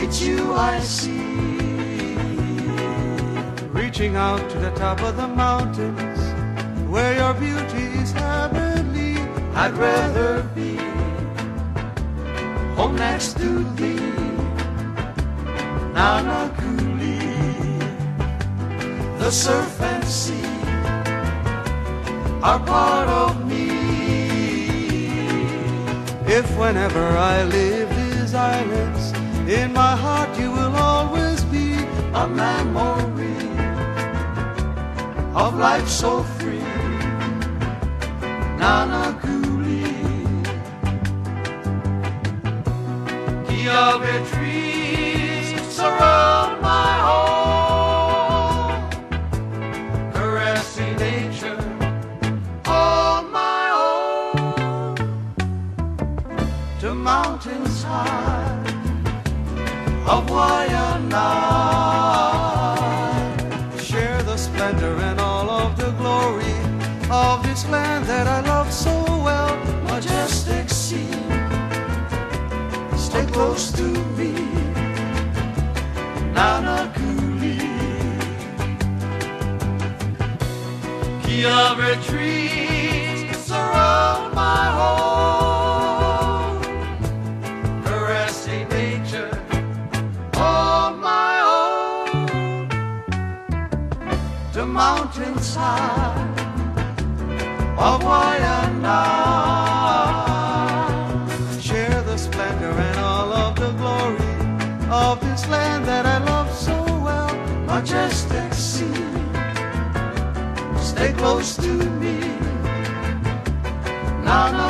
it's you I see. Reaching out to the top of the mountains, where your beauty is heavenly, I'd rather be home next to thee. NanaKuli, the surf and sea are part of me. If whenever I leave these islands, in my heart you will always be a memory of life so free. NanaKuli, Kiawe trees surround my home, caressing nature on my own. To mountains high of Hui Ohana, share the splendor and all of the glory of this land that I love so well. Majestic scene, stay close to me. NanaKuli, Kiawe trees surround my home, caressing nature on my own. To mountains high of Hui Ohana, share the splendor and all of the glory of this land that I love so well. majestic scene, stay close to me. Nana